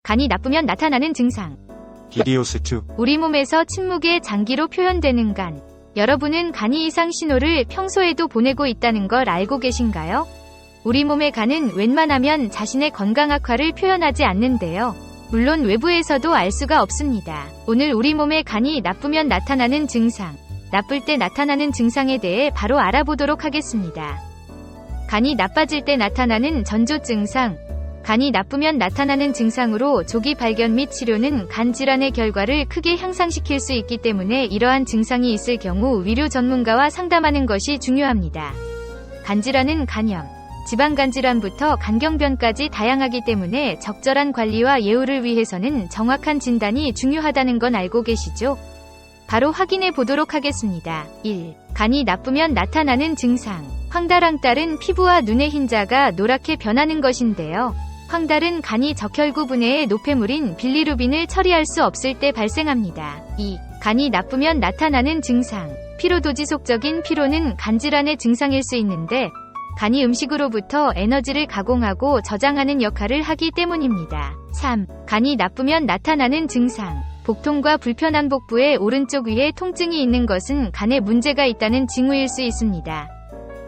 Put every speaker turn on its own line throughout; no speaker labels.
간이 나쁘면 나타나는 증상.
히리오스2.
우리 몸에서 침묵의 장기로 표현되는 간. 여러분은 간이 이상 신호를 평소에도 보내고 있다는 걸 알고 계신가요? 우리 몸의 간은 웬만하면 자신의 건강 악화를 표현하지 않는데요. 물론 외부에서도 알 수가 없습니다. 오늘 우리 몸의 간이 나쁘면 나타나는 증상, 나쁠 때 나타나는 증상에 대해 바로 알아보도록 하겠습니다. 간이 나빠질 때 나타나는 전조 증상. 간이 나쁘면 나타나는 증상으로 조기 발견 및 치료는 간 질환의 결과를 크게 향상시킬 수 있기 때문에 이러한 증상이 있을 경우 위료 전문가와 상담하는 것이 중요합니다. 간 질환은 간염, 지방간 질환부터 간경변까지 다양하기 때문에 적절한 관리와 예후를 위해서는 정확한 진단이 중요하다는 건 알고 계시죠? 바로 확인해 보도록 하겠습니다. 1. 간이 나쁘면 나타나는 증상. 황달황달은 피부와 눈의 흰자가 노랗게 변하는 것인데요. 황달은 간이 적혈구 분해의 노폐물인 빌리루빈을 처리할 수 없을 때 발생합니다. 2. 간이 나쁘면 나타나는 증상. 피로도. 지속적인 피로는 간질환의 증상일 수 있는데 간이 음식으로부터 에너지를 가공하고 저장하는 역할을 하기 때문입니다. 3. 간이 나쁘면 나타나는 증상. 복통과 불편한 복부의 오른쪽 위에 통증이 있는 것은 간에 문제가 있다는 징후일 수 있습니다.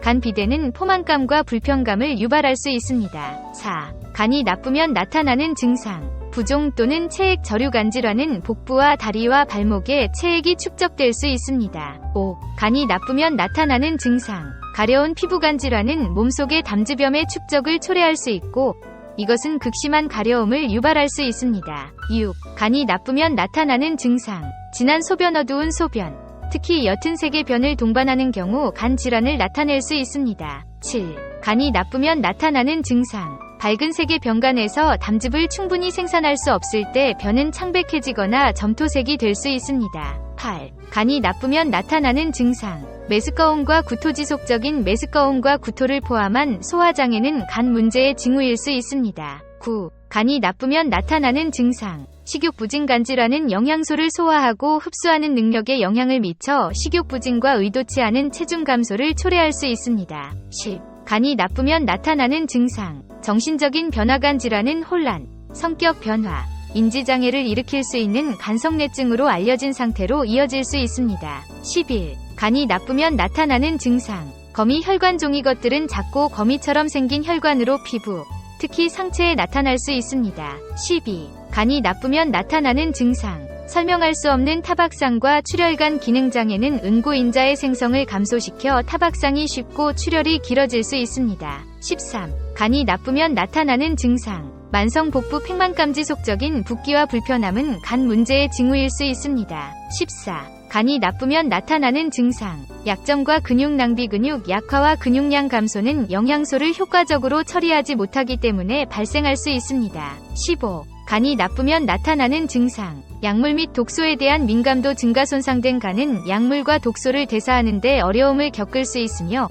간 비대는 포만감과 불편감을 유발할 수 있습니다. 4. 간이 나쁘면 나타나는 증상. 부종 또는 체액 저류간 질환은 복부와 다리와 발목에 체액이 축적될 수 있습니다. 5. 간이 나쁘면 나타나는 증상. 가려운 피부간 질환은 몸속의 담즙염의 축적을 초래할 수 있고 이것은 극심한 가려움을 유발할 수 있습니다. 6. 간이 나쁘면 나타나는 증상. 진한 소변, 어두운 소변, 특히 옅은 색의 변을 동반하는 경우 간 질환을 나타낼 수 있습니다. 7. 간이 나쁘면 나타나는 증상. 밝은 색의 변간에서 담즙을 충분히 생산할 수 없을 때 변은 창백해지거나 점토색이 될 수 있습니다. 8. 간이 나쁘면 나타나는 증상. 메스꺼움과 구토. 지속적인 메스꺼움과 구토를 포함한 소화장애는 간 문제의 징후일 수 있습니다. 9. 간이 나쁘면 나타나는 증상. 식욕부진. 간 질환은 영양소를 소화하고 흡수하는 능력에 영향을 미쳐 식욕부진과 의도치 않은 체중 감소를 초래할 수 있습니다. 10. 간이 나쁘면 나타나는 증상. 정신적인 변화. 간 질환은 혼란, 성격 변화, 인지장애를 일으킬 수 있는 간성뇌증으로 알려진 상태로 이어질 수 있습니다. 11. 간이 나쁘면 나타나는 증상. 거미. 혈관. 종이 것들은 작고 거미처럼 생긴 혈관으로 피부, 특히 상체에 나타날 수 있습니다. 12. 간이 나쁘면 나타나는 증상. 설명할 수 없는 타박상과 출혈간 기능장애는 은고인자의 생성을 감소시켜 타박상이 쉽고 출혈이 길어질 수 있습니다. 13. 간이 나쁘면 나타나는 증상. 만성 복부 팽만감. 지속적인 붓기와 불편함은 간 문제의 징후일 수 있습니다. 14. 간이 나쁘면 나타나는 증상. 약점과 근육 낭비. 근육 약화와 근육량 감소는 영양소를 효과적으로 처리하지 못하기 때문에 발생할 수 있습니다. 15. 간이 나쁘면 나타나는 증상. 약물 및 독소에 대한 민감도 증가. 손상된 간은 약물과 독소를 대사하는 데 어려움을 겪을 수 있으며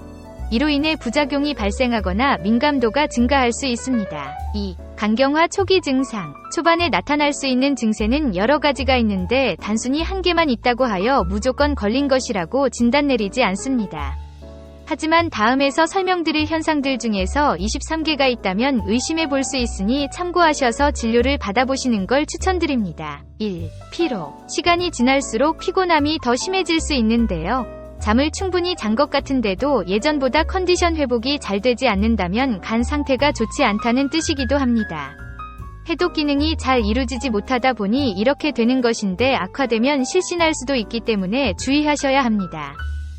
이로 인해 부작용이 발생하거나 민감도가 증가할 수 있습니다. 2. 간경화. 초기 증상. 초반에 나타날 수 있는 증세는 여러 가지가 있는데 단순히 한 개만 있다고 하여 무조건 걸린 것이라고 진단 내리지 않습니다. 하지만 다음에서 설명드릴 현상들 중에서 23개가 있다면 의심해 볼 수 있으니 참고하셔서 진료를 받아보시는 걸 추천드립니다. 1. 피로. 시간이 지날수록 피곤함이 더 심해질 수 있는데요. 잠을 충분히 잔 것 같은데도 예전보다 컨디션 회복이 잘 되지 않는다면 간 상태가 좋지 않다는 뜻이기도 합니다. 해독 기능이 잘 이루어지지 못하다 보니 이렇게 되는 것인데 악화되면 실신할 수도 있기 때문에 주의하셔야 합니다.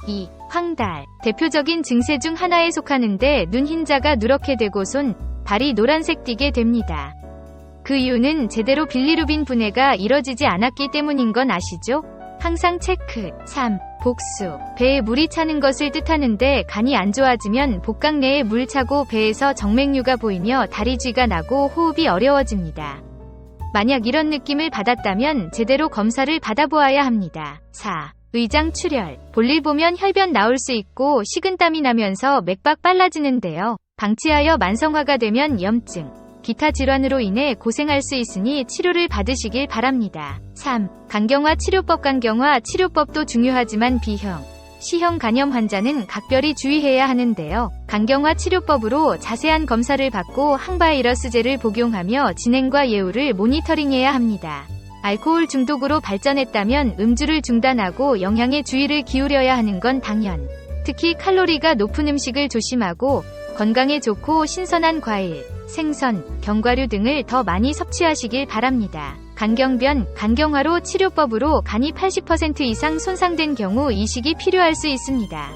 2. 황달. 대표적인 증세 중 하나에 속하는데 눈 흰자가 누렇게 되고 손, 발이 노란색 띠게 됩니다. 그 이유는 제대로 빌리루빈 분해가 이뤄지지 않았기 때문인 건 아시죠? 항상 체크. 3. 복수. 배에 물이 차는 것을 뜻하는데 간이 안 좋아지면 복강 내에 물 차고 배에서 정맥류가 보이며 다리쥐가 나고 호흡이 어려워집니다. 만약 이런 느낌을 받았다면 제대로 검사를 받아보아야 합니다. 4. 의장 출혈. 볼일 보면 혈변 나올 수 있고 식은땀이 나면서 맥박 빨라지는데요. 방치하여 만성화가 되면 염증, 기타 질환으로 인해 고생할 수 있으니 치료를 받으시길 바랍니다. 3. 간경화 치료법. 간경화 치료법도 중요하지만 비형, C형 간염 환자는 각별히 주의해야 하는데요. 간경화 치료법으로 자세한 검사를 받고 항바이러스제를 복용하며 진행과 예후를 모니터링해야 합니다. 알코올 중독으로 발전했다면 음주를 중단하고 영양에 주의를 기울여야 하는 건 당연. 특히 칼로리가 높은 음식을 조심하고 건강에 좋고 신선한 과일, 생선, 견과류 등을 더 많이 섭취하시길 바랍니다. 간경변, 간경화로 치료법으로 간이 80% 이상 손상된 경우 이식이 필요할 수 있습니다.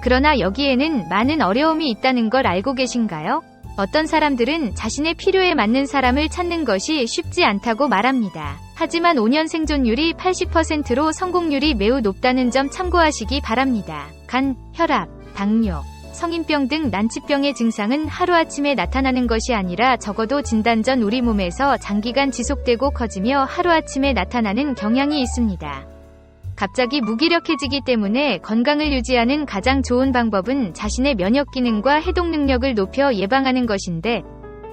그러나 여기에는 많은 어려움이 있다는 걸 알고 계신가요? 어떤 사람들은 자신의 필요에 맞는 사람을 찾는 것이 쉽지 않다고 말합니다. 하지만 5년 생존율이 80%로 성공률이 매우 높다는 점 참고하시기 바랍니다. 간, 혈압, 당뇨, 성인병 등 난치병의 증상은 하루아침에 나타나는 것이 아니라 적어도 진단 전 우리 몸에서 장기간 지속되고 커지며 하루아침에 나타나는 경향이 있습니다. 갑자기 무기력해지기 때문에 건강을 유지하는 가장 좋은 방법은 자신의 면역 기능과 해독 능력을 높여 예방하는 것인데,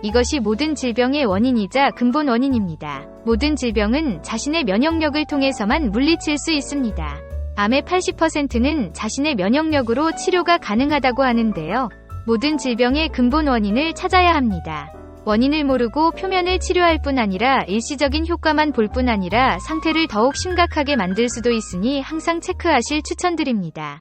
이것이 모든 질병의 원인이자 근본 원인입니다. 모든 질병은 자신의 면역력을 통해서만 물리칠 수 있습니다. 암의 80%는 자신의 면역력으로 치료가 가능하다고 하는데요. 모든 질병의 근본 원인을 찾아야 합니다. 원인을 모르고 표면을 치료할 뿐 아니라 일시적인 효과만 볼 뿐 아니라 상태를 더욱 심각하게 만들 수도 있으니 항상 체크하실 추천드립니다.